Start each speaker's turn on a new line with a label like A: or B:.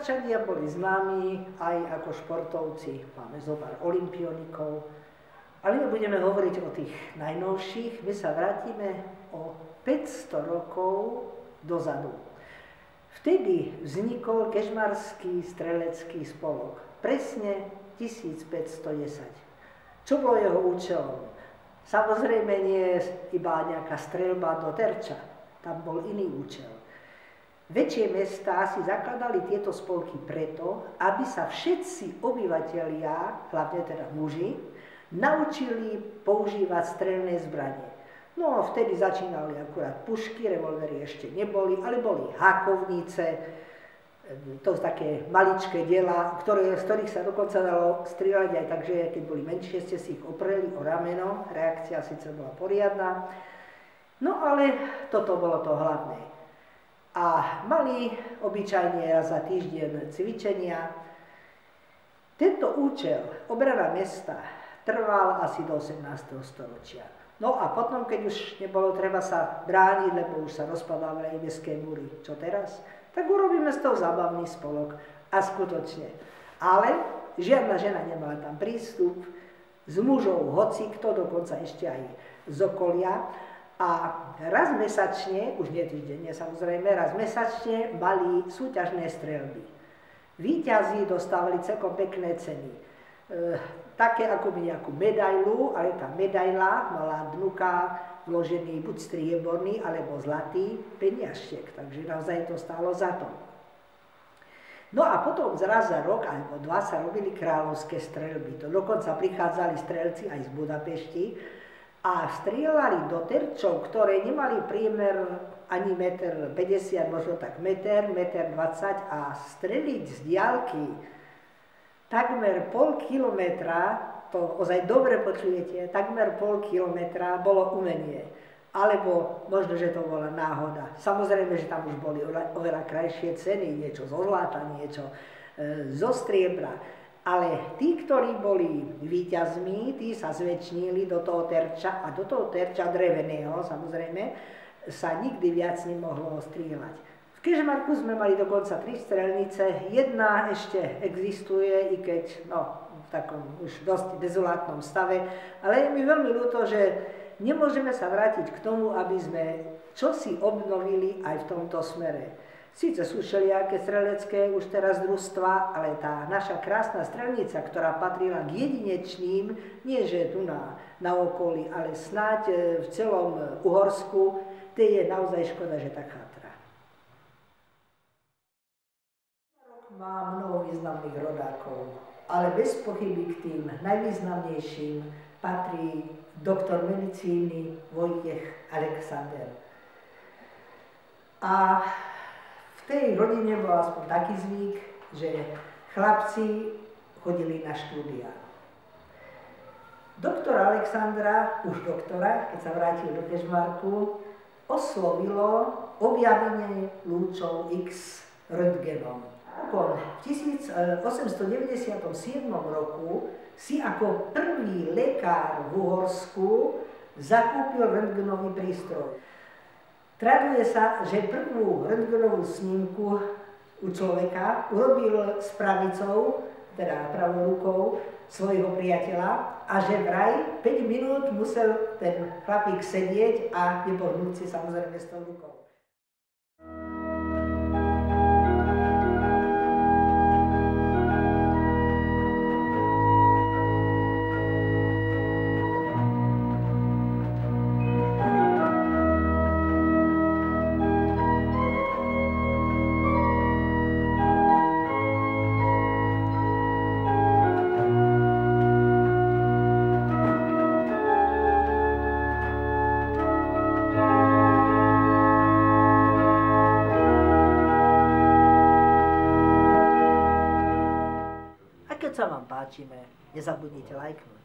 A: Kezmarčania boli známi aj ako športovci. Máme zopár olympionikov. Ale my budeme hovoriť o tých najnovších. My sa vrátime o 500 rokov dozadu. Vtedy vznikol Kežmarský strelecký spolok. Presne 1510. Čo bolo jeho účelom? Samozrejme nie iba nejaká streľba do terča. Tam bol iný účel. Väčšie mestá si zakladali tieto spolky preto, aby sa všetci obyvatelia, hlavne teda muži, naučili používať strelné zbranie. No vtedy začínali akurát pušky, revolvery ešte neboli, ale boli hákovnice, to sú také maličké diela, z ktorých sa dokonca dalo strieľať aj tak, že keď boli menšie, ste si ich opreli o rameno, reakcia síce bola poriadna, no ale toto bolo to hlavné. A mali obyčajne raz za týždeň cvičenia. Tento účel, obrana mesta, trval asi do 18. storočia. No a potom, keď už nebolo treba sa brániť, lebo už sa rozpadávali mestské múry, čo teraz? Tak urobíme z toho zábavný spolok. A skutočne. Ale žiadna žena nemala tam prístup, s mužou hoci kto, dokonca ešte aj z okolia. A raz mesačne, už nie týždenne samozrejme, raz mesačne mali súťažné streľby. Víťazi dostávali celkom pekné ceny. Také ako by nejakú medailu, ale tá medaila mala dnuka vložený buď strieborný alebo zlatý peniažtek, takže naozaj to stálo za to. No a potom raz za rok alebo dva sa robili kráľovské streľby. To dokonca prichádzali strelci aj z Budapešti, a strieľali do terčov, ktoré nemali priemer ani 1,50 m, možno tak 1,20 m a streliť z diaľky takmer pol kilometra, to ozaj dobre počujete, takmer pol kilometra bolo umenie. Alebo možno, že to bola náhoda. Samozrejme, že tam už boli oveľa krajšie ceny, niečo zo zlata, niečo zo striebra. Ale tí, ktorí boli víťazmi, tí sa zväčšnili do toho terča a do toho terča dreveného, samozrejme, sa nikdy viac nemohlo strieľať. V Kežmarku sme mali dokonca 3 strelnice, jedna ešte existuje, i keď v takom už dosť dezolátnom stave, ale je mi veľmi ľúto, že nemôžeme sa vrátiť k tomu, aby sme čosi obnovili aj v tomto smere. Síce sú všelijaké strelecké už teraz družstva, ale tá naša krásna strelnica, ktorá patrila k jedinečným, nie že tu na okolí, ale snáď v celom Uhorsku, tej je naozaj škoda, že tak chátra. Má mnoho významných rodákov, ale bez pochyby k tým najvýznamnejším patrí doktor medicíny Vojtech Alexander. A v tej rodine bol aspoň taký zvyk, že chlapci chodili na štúdia. Doktora Alexandra, už doktora, keď sa vrátil do Kežmarku, oslovilo objavenie lúčov X röntgenom. V 1897 roku si ako prvý lekár v Uhorsku zakúpil röntgenový prístroj. Traduje sa, že prvú röntgenovú snímku u človeka urobil s pravicou, teda pravou rukou, svojho priateľa a že vraj 5 minút musel ten chlapík sedieť a nepohnúť si samozrejme s tou rukou. Keď sa vám páčime, nezabudnite lajknúť.